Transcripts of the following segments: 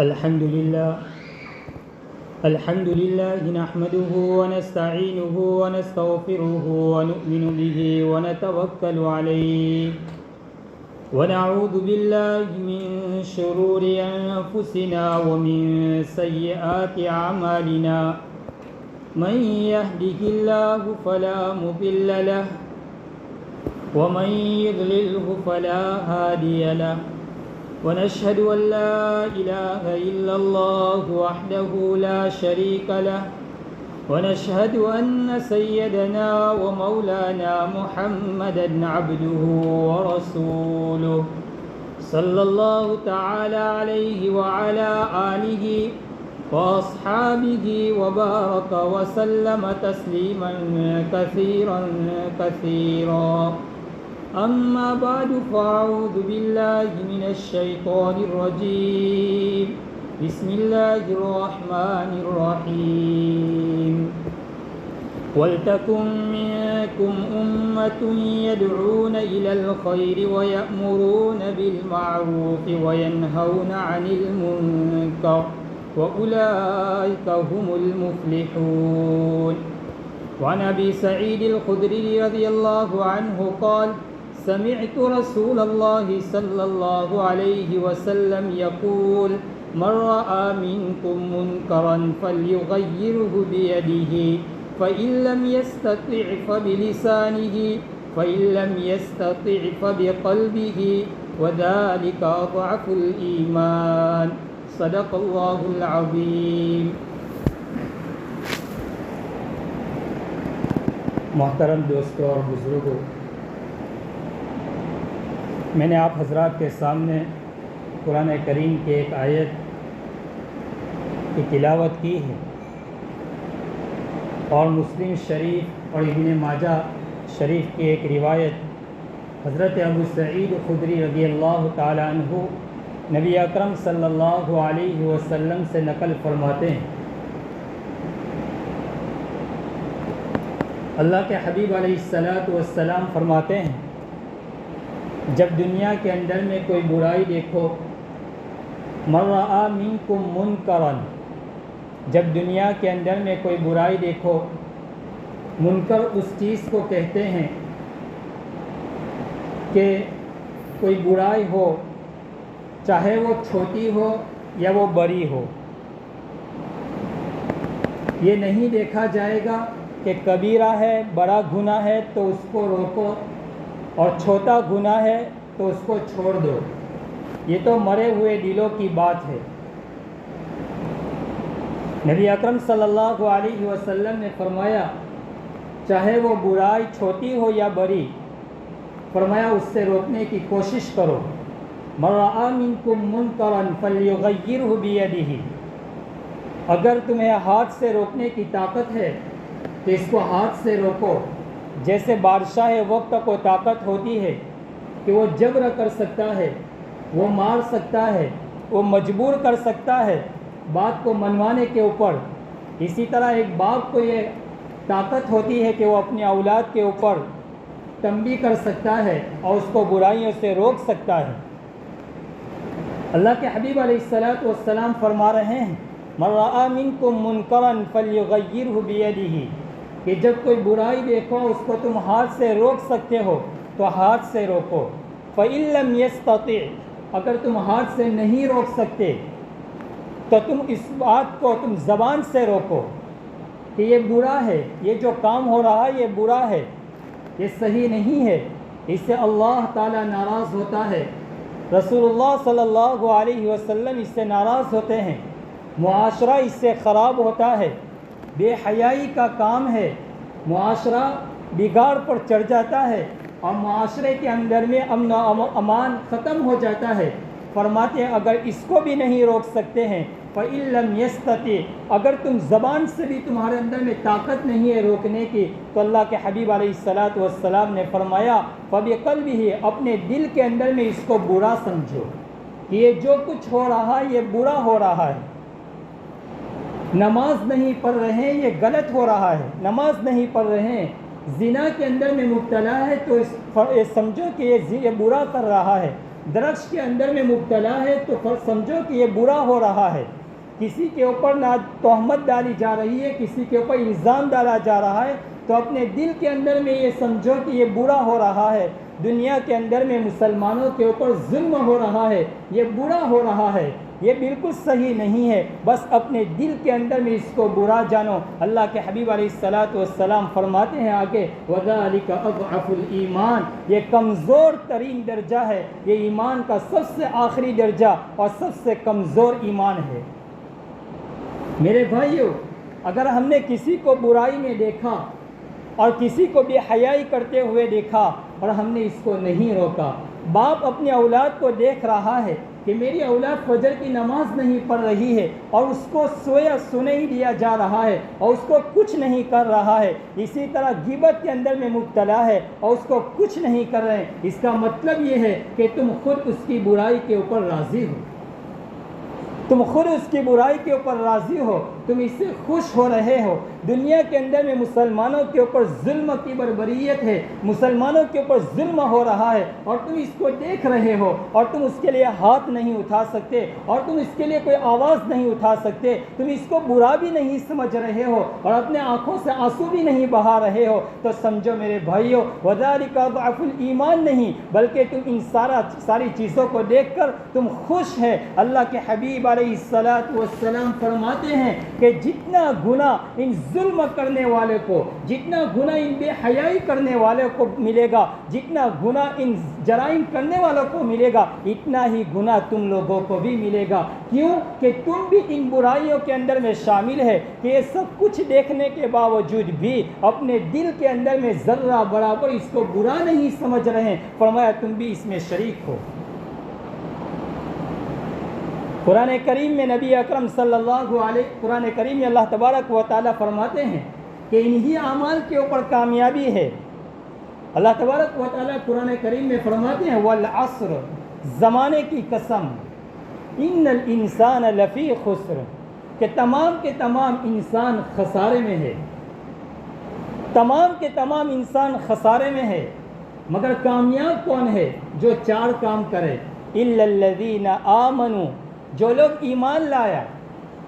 الحمد لله نحمده ونستعينه ونستغفره ونؤمن به ونتوكل عليه ونعوذ بالله من شرور أنفسنا ومن سيئات أعمالنا من يهده الله فلا مضل له ومن يضلله فلا هادي له ونشهد أن لا إله إلا الله وحده لا شريك له ونشهد أن سيدنا ومولانا محمدا عبده ورسوله صلى الله تعالى عليه وعلى آله وأصحابه وبارك وسلم تسليما كثيرا أما بعد فأعوذ بالله من الشيطان الرجيم بسم الله الرحمن الرحيم ولتكن منكم أمة يدعون إلى الخير ويأمرون بالمعروف وينهون عن المنكر وأولئك هم المفلحون. وعن أبي سعيد الخدري رضي الله عنه قال سمعت رسول الله صلى الله عليه وسلم يقول من رأى منكم منكرا فليغيره بيده فإن لم يستطع فبلسانه فإن لم يستطع فبقلبه وذلك أضعف الإيمان. صدق الله العظيم. محترم دوستوں اور بزرگوں، میں نے آپ حضرات کے سامنے قرآن کریم کی ایک آیت کی تلاوت کی ہے اور مسلم شریف اور ابن ماجہ شریف کی ایک روایت حضرت ابو سعید خدری رضی اللہ تعالی عنہ نبی اکرم صلی اللہ علیہ وسلم سے نقل فرماتے ہیں. اللہ کے حبیب علیہ السلام فرماتے ہیں جب دنیا کے اندر میں کوئی برائی دیکھو، من رأى منکم منکرا، جب دنیا کے اندر میں کوئی برائی دیکھو، منکر اس چیز کو کہتے ہیں کہ کوئی برائی ہو، چاہے وہ چھوٹی ہو یا وہ بڑی ہو، یہ نہیں دیکھا جائے گا کہ کبیرہ ہے، بڑا گناہ ہے تو اس کو روکو اور چھوٹا گناہ ہے تو اس کو چھوڑ دو. یہ تو مرے ہوئے دلوں کی بات ہے. نبی اکرم صلی اللہ علیہ وسلم نے فرمایا چاہے وہ برائی چھوٹی ہو یا بڑی، فرمایا اس سے روکنے کی کوشش کرو. من رأى منکم منکرا فلیغیرہ بیدہ، اگر تمہیں ہاتھ سے روکنے کی طاقت ہے تو اس کو ہاتھ سے روکو. جیسے بادشاہ وقت کو طاقت ہوتی ہے کہ وہ جبر کر سکتا ہے، وہ مار سکتا ہے، وہ مجبور کر سکتا ہے بات کو منوانے کے اوپر، اسی طرح ایک باپ کو یہ طاقت ہوتی ہے کہ وہ اپنی اولاد کے اوپر تنبیہ کر سکتا ہے اور اس کو برائیوں سے روک سکتا ہے. اللہ کے حبیب علیہ السلام فرما رہے ہیں من رأى منکم منکرا فلیغیرہ بیدہ، کہ جب کوئی برائی دیکھو اس کو تم ہاتھ سے روک سکتے ہو تو ہاتھ سے روکو. فإن لم يستطع، اگر تم ہاتھ سے نہیں روک سکتے تو تم اس بات کو تم زبان سے روکو کہ یہ برا ہے، یہ جو کام ہو رہا ہے یہ برا ہے، یہ صحیح نہیں ہے، اس سے اللہ تعالیٰ ناراض ہوتا ہے، رسول اللہ صلی اللہ علیہ وسلم اس سے ناراض ہوتے ہیں، معاشرہ اس سے خراب ہوتا ہے، بے حیائی کا کام ہے، معاشرہ بگاڑ پر چڑھ جاتا ہے اور معاشرے کے اندر میں امن و امان ختم ہو جاتا ہے. فرماتے ہیں اگر اس کو بھی نہیں روک سکتے ہیں فَإِن لَمْ يَسْتَطِعْ، اگر تم زبان سے بھی تمہارے اندر میں طاقت نہیں ہے روکنے کی تو اللہ کے حبیب علیہ السلام نے فرمایا فَبِقَلْبِهِ، اپنے دل کے اندر میں اس کو برا سمجھو کہ یہ جو کچھ ہو رہا ہے یہ برا ہو رہا ہے. نماز نہیں پڑھ رہے ہیں یہ غلط ہو رہا ہے، نماز نہیں پڑھ رہے ہیں، زنا کے اندر میں مبتلا ہے تو سمجھو کہ یہ برا کر رہا ہے. درخت کے اندر میں مبتلا ہے تو سمجھو کہ یہ برا ہو رہا ہے، کسی کے اوپر نہ تہمت ڈالی جا رہی ہے، کسی کے اوپر الزام ڈالا جا رہا ہے، تو اپنے دل کے اندر میں یہ سمجھو کہ یہ برا ہو رہا ہے، دنیا کے اندر میں مسلمانوں کے اوپر ظلم ہو رہا ہے، یہ برا ہو رہا ہے، یہ بالکل صحیح نہیں ہے، بس اپنے دل کے اندر میں اس کو برا جانو۔ اللہ کے حبیب علیہ الصلاۃ والسلام فرماتے ہیں آگے وَذَلِكَ أَضْعَفُ الْإِيمَانِ، یہ کمزور ترین درجہ ہے، یہ ایمان کا سب سے آخری درجہ اور سب سے کمزور ایمان ہے۔ میرے بھائیو، اگر ہم نے کسی کو برائی میں دیکھا اور کسی کو بے حیائی کرتے ہوئے دیکھا اور ہم نے اس کو نہیں روکا، باپ اپنی اولاد کو دیکھ رہا ہے کہ میری اولاد فجر کی نماز نہیں پڑھ رہی ہے اور اس کو سویا سنے ہی دیا جا رہا ہے اور اس کو کچھ نہیں کر رہا ہے، اسی طرح غیبت کے اندر میں مبتلا ہے اور اس کو کچھ نہیں کر رہے ہیں، اس کا مطلب یہ ہے کہ تم خود اس کی برائی کے اوپر راضی ہو، تم خود اس کی برائی کے اوپر راضی ہو، تم اس سے خوش ہو رہے ہو۔ دنیا کے اندر میں مسلمانوں کے اوپر ظلم کی بربریت ہے، مسلمانوں کے اوپر ظلم ہو رہا ہے اور تم اس کو دیکھ رہے ہو اور تم اس کے لیے ہاتھ نہیں اٹھا سکتے اور تم اس کے لیے کوئی آواز نہیں اٹھا سکتے، تم اس کو برا بھی نہیں سمجھ رہے ہو اور اپنے آنکھوں سے آنسو بھی نہیں بہا رہے ہو، تو سمجھو میرے بھائیو وَذَلِكَ أَضْعَفُ الْإِيمَانِ نہیں، بلکہ تم ان ساری چیزوں کو دیکھ کر تم خوش ہے۔ اللہ کے حبیب علیہ الصلاۃ والسلام فرماتے ہیں کہ جتنا گناہ ان ظلم کرنے والے کو، جتنا گناہ ان بے حیائی کرنے والے کو ملے گا، جتنا گناہ ان جرائم کرنے والوں کو ملے گا، اتنا ہی گناہ تم لوگوں کو بھی ملے گا۔ کیوں کہ تم بھی ان برائیوں کے اندر میں شامل ہے کہ یہ سب کچھ دیکھنے کے باوجود بھی اپنے دل کے اندر میں ذرہ برابر اس کو برا نہیں سمجھ رہے ہیں، فرمایا تم بھی اس میں شریک ہو۔ قرآن کریم میں نبی اکرم صلی اللہ علیہ قرآن کریم میں اللہ تبارک و تعالیٰ فرماتے ہیں کہ انہی اعمال کے اوپر کامیابی ہے۔ اللہ تبارک و تعالیٰ قرآن کریم میں فرماتے ہیں والعصر، زمانے کی قسم، ان الانسان لفی خسر، کہ تمام کے تمام انسان خسارے میں ہے، تمام کے تمام انسان خسارے میں ہے، مگر کامیاب کون ہے؟ جو چار کام کرے، الا الذین آمنوا، جو لوگ ایمان لایا،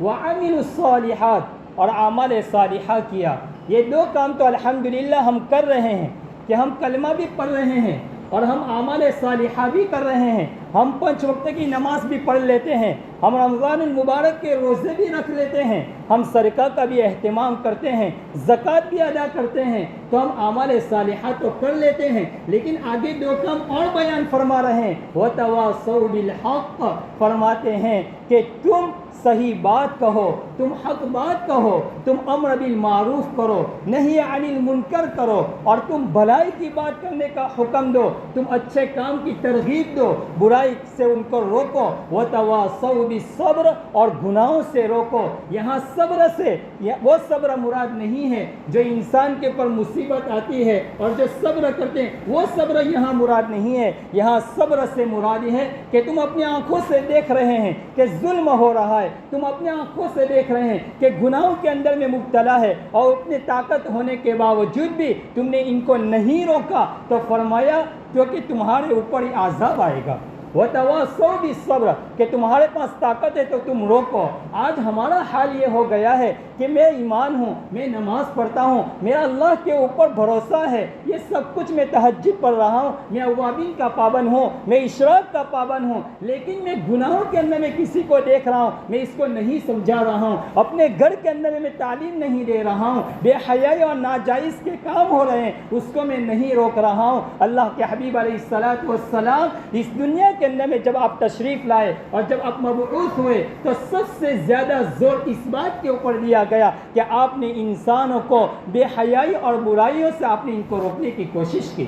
وعملوا الصالحات، اور اعمال صالحہ کیا۔ یہ دو کام تو الحمدللہ ہم کر رہے ہیں کہ ہم کلمہ بھی پڑھ رہے ہیں اور ہم اعمال صالحہ بھی کر رہے ہیں، ہم 5 وقت کی نماز بھی پڑھ لیتے ہیں، ہم رمضان المبارک کے روزے بھی رکھ لیتے ہیں، ہم صدقہ کا بھی اہتمام کرتے ہیں، زکوٰۃ بھی ادا کرتے ہیں، تو ہم اعمال صالحہ تو کر لیتے ہیں، لیکن آگے 2 کام اور بیان فرما رہے ہیں وَتَوَاصَوْا بِالْحَقِّ، فرماتے ہیں کہ تم صحیح بات کہو، تم حق بات کہو، تم امر بالمعروف کرو، نہی عن المنکر کرو، اور تم بھلائی کی بات کرنے کا حکم دو، تم اچھے کام کی ترغیب دو، برائی سے ان کو روکو، وتواصوا بالصبر، اور گناہوں سے روکو۔ یہاں صبر سے وہ صبر مراد نہیں ہے جو انسان کے اوپر مصیبت آتی ہے اور جو صبر کرتے ہیں وہ صبر یہاں مراد نہیں ہے، یہاں صبر سے مراد ہے کہ تم اپنی آنکھوں سے دیکھ رہے ہیں کہ ظلم ہو رہا ہے، تم اپنے آنکھوں سے دیکھ رہے ہیں کہ گناہوں کے اندر میں مبتلا ہے، اور اتنے طاقت ہونے کے باوجود بھی تم نے ان کو نہیں روکا، تو فرمایا کیونکہ تمہارے اوپر ہی عذاب آئے گا۔ وَتَوَاصَوْا بِالصَّبْرِ، کہ تمہارے پاس طاقت ہے تو تم روکو۔ آج ہمارا حال یہ ہو گیا ہے کہ میں ایمان ہوں، میں نماز پڑھتا ہوں، میرا اللہ کے اوپر بھروسہ ہے، یہ سب کچھ میں تہجد پڑھ رہا ہوں، میں اوابین کا پابند ہوں، میں اشراق کا پابند ہوں، لیکن میں گناہوں کے اندر میں کسی کو دیکھ رہا ہوں، میں اس کو نہیں سمجھا رہا ہوں، اپنے گھر کے اندر میں تعلیم نہیں دے رہا ہوں، بے حیائی اور ناجائز کے کام ہو رہے ہیں، اس کو میں نہیں روک رہا ہوں۔ اللہ کے حبیب علیہ الصلاۃ والسلام اس دنیا کے اندر میں جب آپ تشریف لائے اور جب آپ مبعوث ہوئے تو سب سے زیادہ زور اس بات کے اوپر دیا گیا کہ آپ نے انسانوں کو بے حیائی اور برائیوں سے آپ نے ان کو روکنے کی کوشش کی۔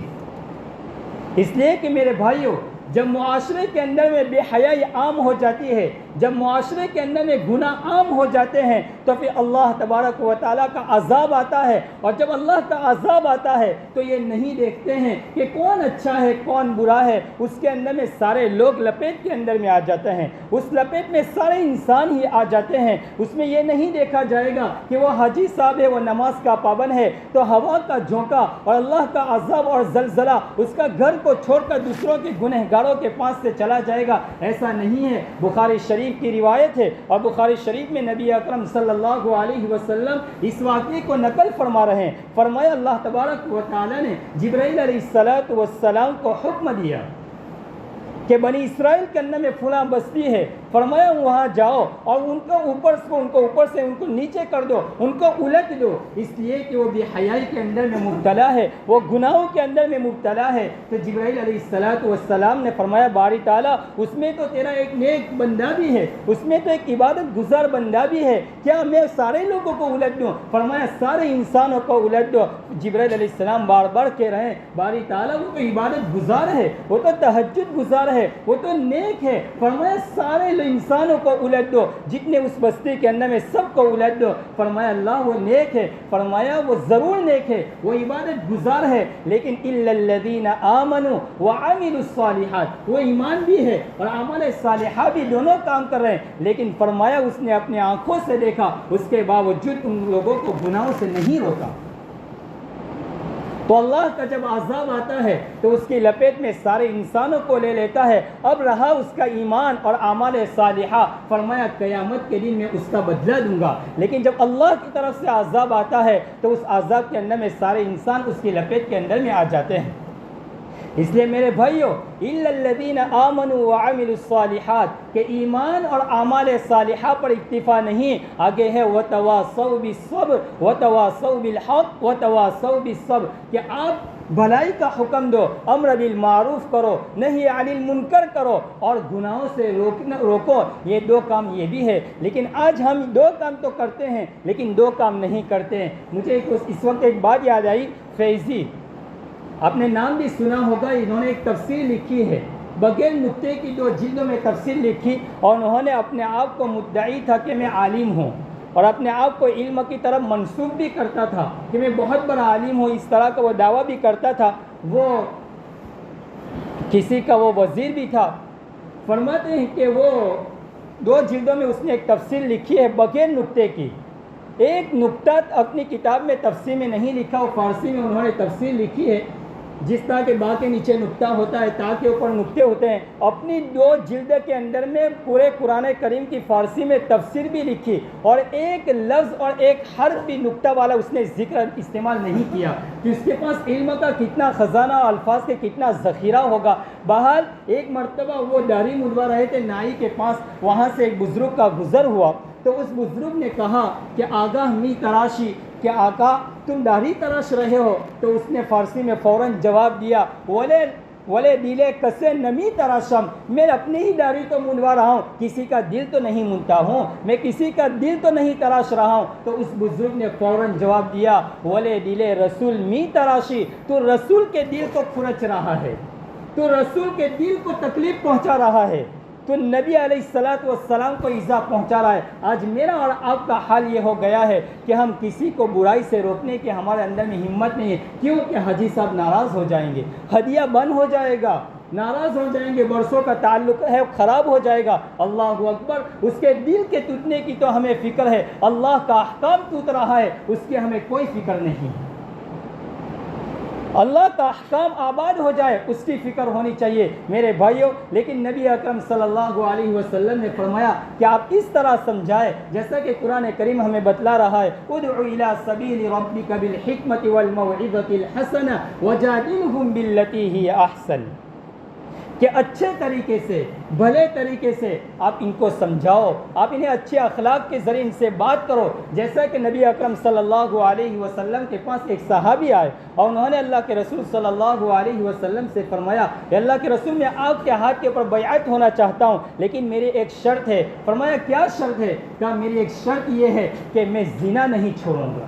اس لیے کہ میرے بھائیوں، جب معاشرے کے اندر میں بے حیائی عام ہو جاتی ہے، جب معاشرے کے اندر میں گناہ عام ہو جاتے ہیں تو پھر اللہ تبارک و تعالیٰ کا عذاب آتا ہے، اور جب اللہ کا عذاب آتا ہے تو یہ نہیں دیکھتے ہیں کہ کون اچھا ہے کون برا ہے، اس کے اندر میں سارے لوگ لپیٹ کے اندر میں آ جاتے ہیں، اس لپیٹ میں سارے انسان ہی آ جاتے ہیں۔ اس میں یہ نہیں دیکھا جائے گا کہ وہ حاجی صاحب ہے، وہ نماز کا پابند ہے تو ہوا کا جھونکا اور اللہ کا عذاب اور زلزلہ اس کا گھر کو چھوڑ کر دوسروں کے گنہگاروں کے پاس سے چلا جائے گا، ایسا نہیں ہے۔ بخاری شریف کی روایت ہے، اور بخاری شریف میں نبی اکرم صلی اللہ علیہ وسلم اس واقعے کو نقل فرما رہے ہیں۔ فرمایا اللہ تبارک و تعالی نے جبرائیل علیہ السلام کو حکم دیا کہ بنی اسرائیل کے اندر میں فلاں بستی ہے، فرمایا وہاں جاؤ اور ان کو اوپر سے ان کو نیچے کر دو، ان کو الٹ دو، اس لیے کہ وہ بے حیائی کے اندر میں مبتلا ہے، وہ گناہوں کے اندر میں مبتلا ہے۔ تو جبرائیل علیہ السلام نے فرمایا باری تعالیٰ اس میں تو تیرا ایک نیک بندہ بھی ہے، اس میں تو ایک عبادت گزار بندہ بھی ہے، کیا میں سارے لوگوں کو الٹ دوں؟ فرمایا سارے انسانوں کو الٹ دو۔ جبرائیل علیہ السلام بار بار کہہ رہے ہیں باری تعالیٰ وہ تو عبادت گزار ہے، وہ تو تہجد گزار ہے، وہ تو نیک ہے، فرمایا سارے انسانوں کو الٹ دو، جتنے اس بستی کے اندر میں سب کو الٹ دو۔ فرمایا اللہ وہ نیک ہے، فرمایا وہ ضرور نیک ہے، وہ عبادت گزار ہے، لیکن الا الذین آمنوا وعملوا الصالحات، وہ ایمان بھی ہے اور عمل صالحہ بھی دونوں کام کر رہے ہیں، لیکن فرمایا اس نے اپنے آنکھوں سے دیکھا، اس کے باوجود ان لوگوں کو گناہوں سے نہیں روکا۔ تو اللہ کا جب عذاب آتا ہے تو اس کی لپیٹ میں سارے انسانوں کو لے لیتا ہے، اب رہا اس کا ایمان اور اعمال صالحہ، فرمایا قیامت کے دن میں اس کا بدلہ دوں گا۔ لیکن جب اللہ کی طرف سے عذاب آتا ہے تو اس عذاب کے اندر میں سارے انسان اس کی لپیٹ کے اندر میں آ جاتے ہیں۔ اس لیے میرے بھائیوں الا الذین آمنوا وعملوا الصالحات کہ ایمان اور اعمال صالحہ پر اکتفا نہیں، آگے ہے وتواصوا بالصبر وتواصوا بالحق وتواصوا بالصبر کہ آپ بھلائی کا حکم دو، امر بالمعروف کرو، نہی عن المنکر کرو اور گناہوں سے روکو، یہ دو کام یہ بھی ہے۔ لیکن آج ہم دو کام تو کرتے ہیں لیکن دو کام نہیں کرتے ہیں۔ مجھے اس وقت ایک بات یاد آئی، فیضی آپ نے نام بھی سنا ہوگا، انہوں نے ایک تفسیر لکھی ہے، بغیر نقطے کی 2 جلدوں میں تفسیر لکھی، اور انہوں نے اپنے آپ کو مدعی تھا کہ میں عالم ہوں، اور اپنے آپ کو علم کی طرف منسوب بھی کرتا تھا کہ میں بہت بڑا عالم ہوں، اس طرح کا وہ دعویٰ بھی کرتا تھا۔ وہ کسی کا وہ وزیر بھی تھا۔ فرماتے ہیں کہ وہ 2 جلدوں میں اس نے ایک تفسیر لکھی ہے بغیر نقطے کی، ایک نقطہ اپنی کتاب میں تفسیر میں نہیں لکھا، وہ فارسی میں انہوں نے تفسیر لکھی ہے، جس طرح کے با کے نیچے نقطہ ہوتا ہے، تا کے اوپر نقطے ہوتے ہیں، اپنی 2 جلد کے اندر میں پورے قرآن کریم کی فارسی میں تفسیر بھی لکھی، اور ایک لفظ اور ایک حرف بھی نقطہ والا اس نے ذکر استعمال نہیں کیا کہ اس کے پاس علم کا کتنا خزانہ اور الفاظ کے کتنا ذخیرہ ہوگا۔ بہرحال ایک مرتبہ وہ داڑھی منڈوا رہے تھے نائی کے پاس، وہاں سے ایک بزرگ کا گزر ہوا تو اس بزرگ نے کہا کہ آگاہ می تراشی، کہ آقا تم داڑھی تراش رہے ہو؟ تو اس نے فارسی میں فوراً جواب دیا ولے دلے کسے نمی تراشم، میں اپنی ہی داڑھی تو منڈوا رہا ہوں، کسی کا دل تو نہیں منڈتا ہوں، میں کسی کا دل تو نہیں تراش رہا ہوں۔ تو اس بزرگ نے فوراً جواب دیا ولے دلے رسول می تراشی، تو رسول کے دل کو کھرچ رہا ہے، تو رسول کے دل کو تکلیف پہنچا رہا ہے، تو نبی علیہ السلام کو ایذا پہنچا رہا ہے۔ آج میرا اور آپ کا حال یہ ہو گیا ہے کہ ہم کسی کو برائی سے روکنے کے ہمارے اندر میں ہمت نہیں ہے، کیونکہ حاجی صاحب ناراض ہو جائیں گے، ہدیہ بند ہو جائے گا، ناراض ہو جائیں گے، برسوں کا تعلق ہے خراب ہو جائے گا۔ اللہ اکبر، اس کے دل کے ٹوٹنے کی تو ہمیں فکر ہے، اللہ کا احکام ٹوٹ رہا ہے اس کی ہمیں کوئی فکر نہیں۔ اللہ کا احکام آباد ہو جائے اس کی فکر ہونی چاہیے میرے بھائیوں۔ لیکن نبی اکرم صلی اللہ علیہ وسلم نے فرمایا کہ آپ اس طرح سمجھائے جیسا کہ قرآن کریم ہمیں بتلا رہا ہے، ادعو الی سبیل ربک بالحکمت والموعظۃ الحسنہ وجادلہم باللتی ہی احسن، کہ اچھے طریقے سے، بھلے طریقے سے آپ ان کو سمجھاؤ، آپ انہیں اچھے اخلاق کے ذریعے ان سے بات کرو۔ جیسا کہ نبی اکرم صلی اللہ علیہ وسلم کے پاس ایک صحابی آئے اور انہوں نے اللہ کے رسول صلی اللہ علیہ وسلم سے فرمایا کہ اللہ کے رسول میں آپ کے ہاتھ کے اوپر بیعت ہونا چاہتا ہوں، لیکن میری ایک شرط ہے۔ فرمایا کیا شرط ہے؟ کہا میری ایک شرط یہ ہے کہ میں زنا نہیں چھوڑوں گا،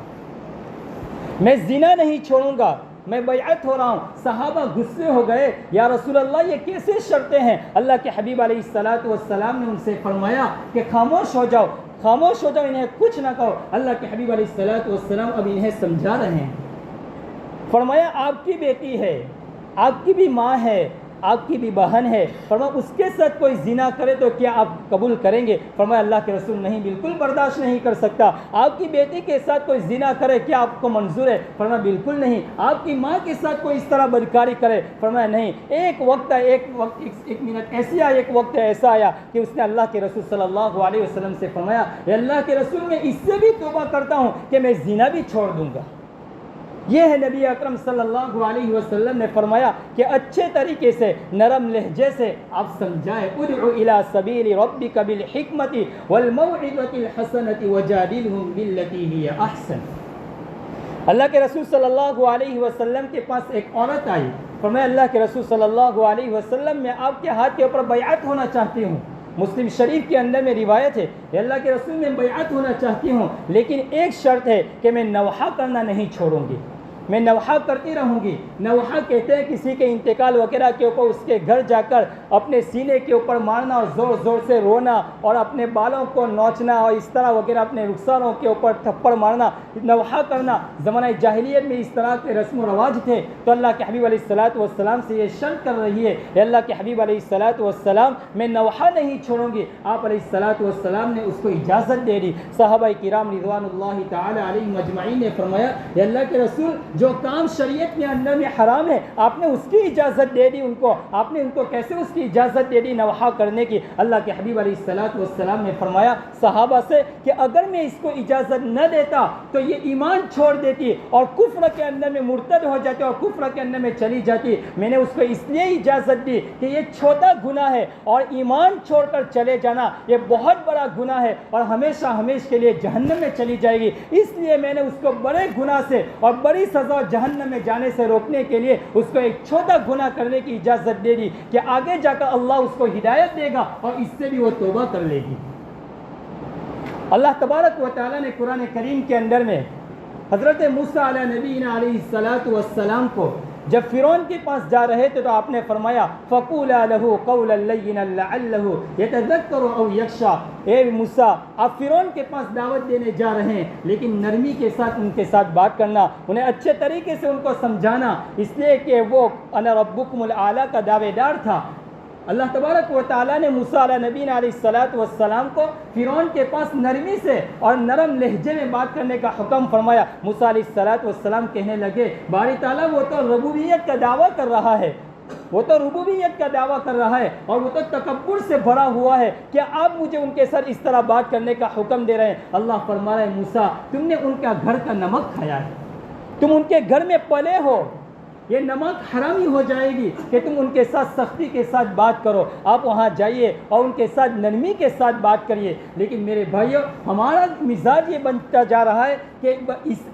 میں زنا نہیں چھوڑوں گا۔ میں بیعت ہو رہا ہوں۔ صحابہ غصے ہو گئے، یا رسول اللہ یہ کیسے شرطیں ہیں؟ اللہ کے حبیب علیہ السلام نے ان سے فرمایا کہ خاموش ہو جاؤ، خاموش ہو جاؤ، انہیں کچھ نہ کہو۔ اللہ کے حبیب علیہ السلام اب انہیں سمجھا رہے ہیں۔ فرمایا آپ کی بیٹی ہے، آپ کی بھی ماں ہے، آپ کی بھی بہن ہے، فرمایا اس کے ساتھ کوئی زنا کرے تو کیا آپ قبول کریں گے؟ فرمایا اللہ کے رسول نہیں، بالکل برداشت نہیں کر سکتا۔ آپ کی بیٹی کے ساتھ کوئی زنا کرے کیا آپ کو منظور ہے؟ فرمایا بالکل نہیں۔ آپ کی ماں کے ساتھ کوئی اس طرح بدکاری کرے؟ فرمایا نہیں۔ ایک منٹ ایسی آیا، ایک وقت ایسا آیا کہ اس نے اللہ کے رسول صلی اللہ علیہ وسلم سے فرمایا، اے اللہ کے رسول میں اس سے بھی توبہ کرتا ہوں کہ میں زنا بھی چھوڑ دوں گا۔ یہ ہے نبی اکرم صلی اللہ علیہ وسلم نے فرمایا کہ اچھے طریقے سے، نرم لہجے سے آپ سمجھائیں، ادعو الی سبیل ربک بالحکمت والموعظۃ الحسنۃ وجادلہم باللتی ہی احسن۔ اللہ کے رسول صلی اللہ علیہ وسلم کے پاس ایک عورت آئی، فرمایا اللہ کے رسول صلی اللہ علیہ وسلم میں آپ کے ہاتھ کے اوپر بیعت ہونا چاہتی ہوں۔ مسلم شریف کے اندر میں روایت ہے کہ اللہ کے رسول میں بیعت ہونا چاہتی ہوں، لیکن ایک شرط ہے کہ میں نوحہ کرنا نہیں چھوڑوں گی، میں نوحہ کرتی رہوں گی۔ نوحہ کہتے ہیں کسی کے انتقال وغیرہ کے اوپر اس کے گھر جا کر اپنے سینے کے اوپر مارنا اور زور زور سے رونا اور اپنے بالوں کو نوچنا اور اس طرح وغیرہ اپنے رخساروں کے اوپر تھپڑ مارنا، نوحہ کرنا۔ زمانہ جاہلیت میں اس طرح کے رسم و رواج تھے، تو اللہ کے حبیب علیہ السلام سے یہ شرط کر رہی ہے، اے اللہ کے حبیب علیہ السلام میں نوحہ نہیں چھوڑوں گی۔ آپ علیہ السلام نے اس کو اجازت دے دی۔ صحابہ کرام رضوان اللہ تعالی علیہم اجمعین نے فرمایا، اے اللہ کے رسول جو کام شریعت کے اندر میں حرام ہے آپ نے اس کی اجازت دے دی، ان کو آپ نے ان کو کیسے اس کی اجازت دے دی نوحہ کرنے کی؟ اللہ کے حبیب علیہ السلام نے فرمایا صحابہ سے کہ اگر میں اس کو اجازت نہ دیتا تو یہ ایمان چھوڑ دیتی اور کفر کے اندر میں مرتد ہو جاتی اور کفر کے اندر میں چلی جاتی۔ میں نے اس کو اس لیے اجازت دی کہ یہ چھوٹا گناہ ہے اور ایمان چھوڑ کر چلے جانا یہ بہت بڑا گناہ ہے اور ہمیشہ کے لیے جہنم میں چلی جائے گی، اس لیے میں نے اس کو بڑے گناہ سے اور بڑی سزا جہنم میں جانے سے روکنے کے لیے اس کو ایک چھوٹا گناہ کرنے کی اجازت دے دی کہ آگے جا کر اللہ اس کو ہدایت دے گا اور اس سے بھی وہ توبہ کر لے گی۔ اللہ تبارک و تعالی نے قرآن کریم کے اندر میں حضرت موسیٰ علیہ نبینا علیہ السلام کو جب فرعون کے پاس جا رہے تھے تو آپ نے فرمایا فَقُولَا لَهُ قَوْلًا لَيِّنًا لَعَلَّهُ يَتَذَكَّرُ أَوْ يَخْشَىٰ۔ اے موسیٰ آپ فرعون کے پاس دعوت دینے جا رہے ہیں، لیکن نرمی کے ساتھ ان کے ساتھ بات کرنا، انہیں اچھے طریقے سے ان کو سمجھانا، اس لیے کہ وہ انا ربکم الاعلیٰ کا دعوے دار تھا۔ اللہ تبارک و تعالیٰ نے موسیٰ علیہ نبینا علیہ السلام کو فرعون کے پاس نرمی سے اور نرم لہجے میں بات کرنے کا حکم فرمایا۔ موسیٰ علیہ السلام کہنے لگے باری تعالیٰ وہ تو ربوبیت کا دعویٰ کر رہا ہے، وہ تو ربوبیت کا دعویٰ کر رہا ہے اور وہ تو تکبر سے بھرا ہوا ہے، کیا آپ مجھے ان کے ساتھ اس طرح بات کرنے کا حکم دے رہے ہیں؟ اللہ فرما رہے ہیں موسیٰ تم نے ان کا گھر کا نمک کھایا ہے، تم ان کے گھر میں پلے ہو، یہ نمک حرامی ہو جائے گی کہ تم ان کے ساتھ سختی کے ساتھ بات کرو۔ آپ وہاں جائیے اور ان کے ساتھ نرمی کے ساتھ بات کریے۔ لیکن میرے بھائیو ہمارا مزاج یہ بنتا جا رہا ہے کہ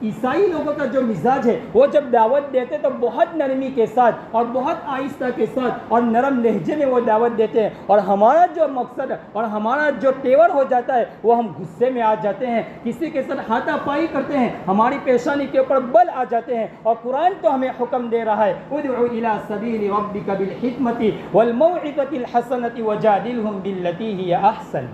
عیسائی لوگوں کا جو مزاج ہے وہ جب دعوت دیتے تو بہت نرمی کے ساتھ اور بہت آہستہ کے ساتھ اور نرم لہجے میں وہ دعوت دیتے ہیں، اور ہمارا جو مقصد اور ہمارا جو تیور ہو جاتا ہے وہ ہم غصے میں آ جاتے ہیں، کسی کے ساتھ ہاتھا پائی کرتے ہیں، ہماری پیشانی کے اوپر بل آ جاتے ہیں۔ اور قرآن تو ہمیں حکم دے رہا ہے ادعو الی سبیل ربک بالحکمت والموعظۃ الحسنۃ وجادلہم باللتی ہی احسن۔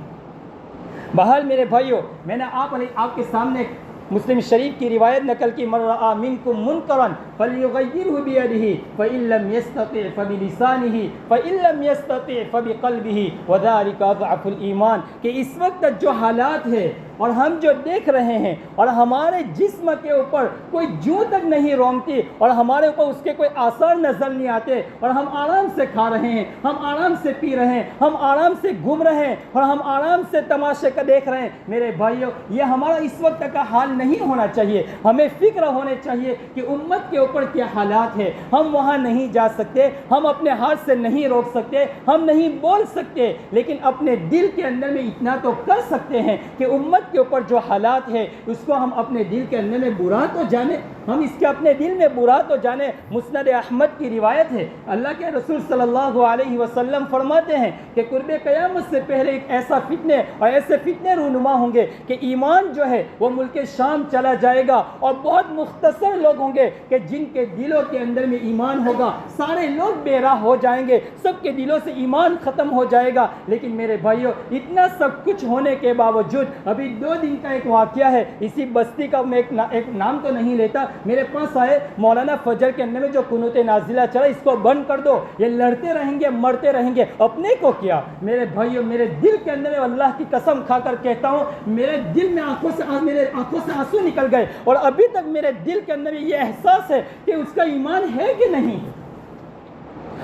بہرحال میرے بھائیو میں نے آپ کے سامنے مسلم شریف کی روایت نقل کی، من رأى منکم منکرا فلیغیرہ بیدہ فإن لم یستطع فبلسانہ فإن لم یستطع فبقلبہ وذلک اضعف الایمان، کہ اس وقت جو حالات ہے اور ہم جو دیکھ رہے ہیں اور ہمارے جسم کے اوپر کوئی جو تک نہیں رونگتی اور ہمارے اوپر اس کے کوئی آثار نظر نہیں آتے اور ہم آرام سے کھا رہے ہیں، ہم آرام سے پی رہے ہیں، ہم آرام سے گھوم رہے ہیں اور ہم آرام سے تماشے کا دیکھ رہے ہیں، میرے بھائیو یہ ہمارا اس وقت کا حال نہیں ہونا چاہیے۔ ہمیں فکر ہونے چاہیے کہ امت کے اوپر کیا حالات ہے، ہم وہاں نہیں جا سکتے، ہم اپنے ہاتھ سے نہیں روک سکتے، ہم نہیں بول سکتے، لیکن اپنے دل کے اندر میں اتنا تو کر سکتے ہیں کہ امت امت کے اوپر جو حالات ہے اس کو ہم اپنے دل کے اندر میں برا تو جانے، ہم اس کے اپنے دل میں برا تو جانے۔ مسند احمد کی روایت ہے، اللہ کے رسول صلی اللہ علیہ وسلم فرماتے ہیں کہ قرب قیامت سے پہلے ایک ایسا فتنے اور ایسے فتنے رونما ہوں گے کہ ایمان جو ہے وہ ملک شام چلا جائے گا، اور بہت مختصر لوگ ہوں گے کہ جن کے دلوں کے اندر میں ایمان ہوگا، سارے لوگ بے راہ ہو جائیں گے، سب کے دلوں سے ایمان ختم ہو جائے گا۔ لیکن میرے بھائیوں، اتنا سب کچھ ہونے کے باوجود ابھی 2 دن کا ایک واقعہ ہے، اسی بستی کا میں ایک نام تو نہیں لیتا، میرے پاس آئے، مولانا فجر کے اندر میں جو قنوت نازلہ چلا اس کو بند کر دو، یہ لڑتے رہیں گے مرتے رہیں گے، اپنے کو کیا؟ میرے بھائیوں، میرے دل کے اندر میں اللہ کی قسم کھا کر کہتا ہوں، میرے دل میں میرے آنکھوں سے آنسو نکل گئے، اور ابھی تک میرے دل کے اندر یہ احساس ہے کہ اس کا ایمان ہے کہ نہیں ہے،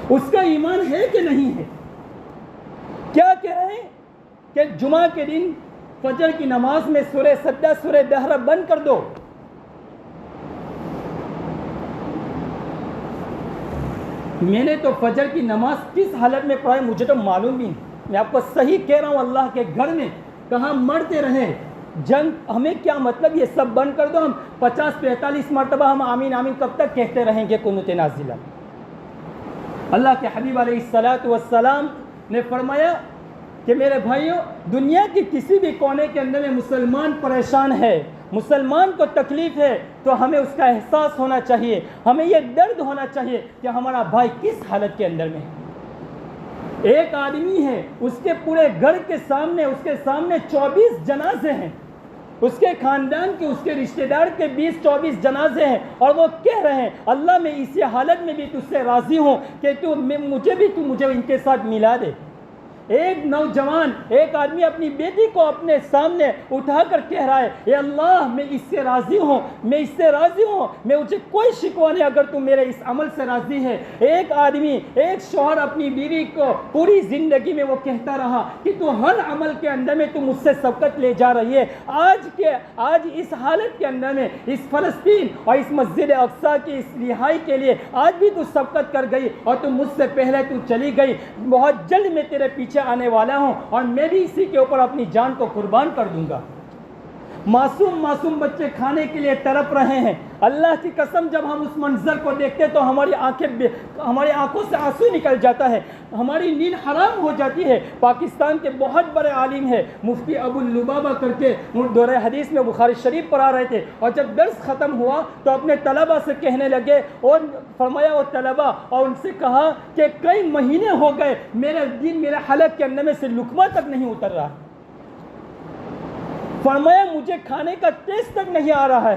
اس کا ایمان ہے کہ نہیں ہے۔ کیا کہہ رہے ہیں کہ جمعہ کے دن فجر کی نماز میں سورہ سجدہ سورہ دہر بند کر دو۔ میں نے تو فجر کی نماز کس حالت میں پڑھائی مجھے تو معلوم بھی نہیں، میں آپ کو صحیح کہہ رہا ہوں، اللہ کے گھر میں کہاں مرتے رہے، جنگ ہمیں کیا مطلب، یہ سب بند کر دو، ہم 50-45 مرتبہ ہم آمین آمین کب تک کہتے رہیں گے قنوت نازلہ۔ اللہ کے حبیب علیہ الصلاۃ والسلام نے فرمایا کہ میرے بھائیوں، دنیا کے کسی بھی کونے کے اندر میں مسلمان پریشان ہے، مسلمان کو تکلیف ہے، تو ہمیں اس کا احساس ہونا چاہیے، ہمیں یہ درد ہونا چاہیے کہ ہمارا بھائی کس حالت کے اندر میں ہے۔ ایک آدمی ہے، اس کے پورے گھر کے سامنے، اس کے سامنے 24 جنازے ہیں، اس کے خاندان کے، اس کے رشتہ دار کے 20-24 جنازے ہیں، اور وہ کہہ رہے ہیں اللہ میں اسی حالت میں بھی تجھ سے راضی ہوں کہ تو مجھے ان کے ساتھ ملا دے۔ ایک نوجوان، ایک آدمی اپنی بیٹی کو اپنے سامنے اٹھا کر کہہ رہا ہے اے اللہ میں اس سے راضی ہوں، میں اس سے راضی ہوں، میں مجھے کوئی شکوہ نہیں اگر تم میرے اس عمل سے راضی ہے۔ ایک آدمی، ایک شوہر اپنی بیوی کو پوری زندگی میں وہ کہتا رہا کہ تو ہر عمل کے اندر میں تم مجھ سے سبقت لے جا رہی ہے، آج اس حالت کے اندر میں اس فلسطین اور اس مسجد اقصیٰ کی اس رہائی کے لیے آج بھی تو سبقت کر گئی، اور تم مجھ سے پہلے تو چلی گئی، بہت جلد میں تیرے پیچھے آنے والا ہوں، اور میں بھی اسی کے اوپر اپنی جان کو قربان کر دوں گا۔ معصوم بچے کھانے کے لیے تڑپ رہے ہیں، اللہ کی قسم جب ہم اس منظر کو دیکھتے تو ہماری آنکھوں سے آنسو نکل جاتا ہے، ہماری نیند حرام ہو جاتی ہے۔ پاکستان کے بہت بڑے عالم ہیں مفتی ابو لبابہ کر کے، دورہ حدیث میں بخاری شریف پڑھا رہے تھے، اور جب درس ختم ہوا تو اپنے طلبہ سے کہنے لگے، اور فرمایا وہ طلبہ، اور ان سے کہا کہ کئی مہینے ہو گئے میرے دین میرے حلق کے اندر میں سے لقمہ تک نہیں اتر رہا، فرمایا مجھے کھانے کا ٹیسٹ تک نہیں آ رہا ہے۔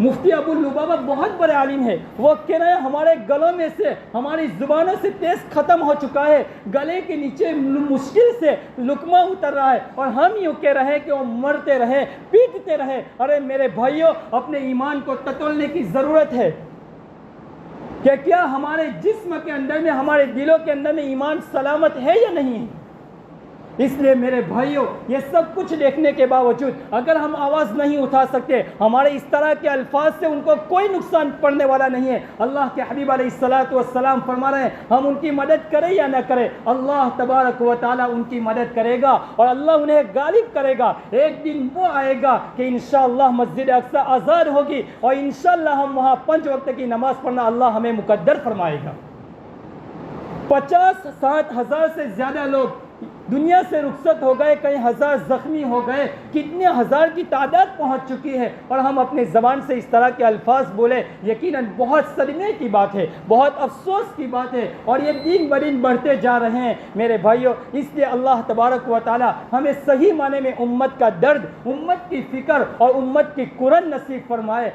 مفتی ابو لبابہ بہت بڑے عالم ہیں، وہ کہہ رہے ہیں ہمارے گلوں میں سے، ہماری زبانوں سے ٹیسٹ ختم ہو چکا ہے، گلے کے نیچے مشکل سے لقمہ اتر رہا ہے، اور ہم یوں کہہ رہے ہیں کہ وہ مرتے رہے، پیٹتے رہے۔ ارے میرے بھائیوں، اپنے ایمان کو ٹٹولنے کی ضرورت ہے کہ کیا ہمارے جسم کے اندر میں، ہمارے دلوں کے اندر میں ایمان سلامت ہے یا نہیں ہے۔ اس لیے میرے بھائیوں، یہ سب کچھ دیکھنے کے باوجود اگر ہم آواز نہیں اٹھا سکتے، ہمارے اس طرح کے الفاظ سے ان کو کوئی نقصان پڑنے والا نہیں ہے۔ اللہ کے حبیب علیہ الصلاۃ والسلام فرما رہے ہیں ہم ان کی مدد کریں یا نہ کریں، اللہ تبارک و تعالیٰ ان کی مدد کرے گا، اور اللہ انہیں غالب کرے گا۔ ایک دن وہ آئے گا کہ انشاءاللہ مسجد اقصیٰ آزاد ہوگی، اور انشاءاللہ ہم وہاں 5 وقت کی نماز پڑھنا اللہ ہمیں مقدر فرمائے گا۔ 50-60 ہزار سے زیادہ لوگ دنیا سے رخصت ہو گئے، کئی ہزار زخمی ہو گئے، کتنے ہزار کی تعداد پہنچ چکی ہے، اور ہم اپنے زبان سے اس طرح کے الفاظ بولے، یقیناً بہت صدمے کی بات ہے، بہت افسوس کی بات ہے، اور یہ دن بدن بڑھتے جا رہے ہیں میرے بھائیوں۔ اس لیے اللہ تبارک و تعالی ہمیں صحیح معنی میں امت کا درد، امت کی فکر اور امت کی قرن نصیب فرمائے۔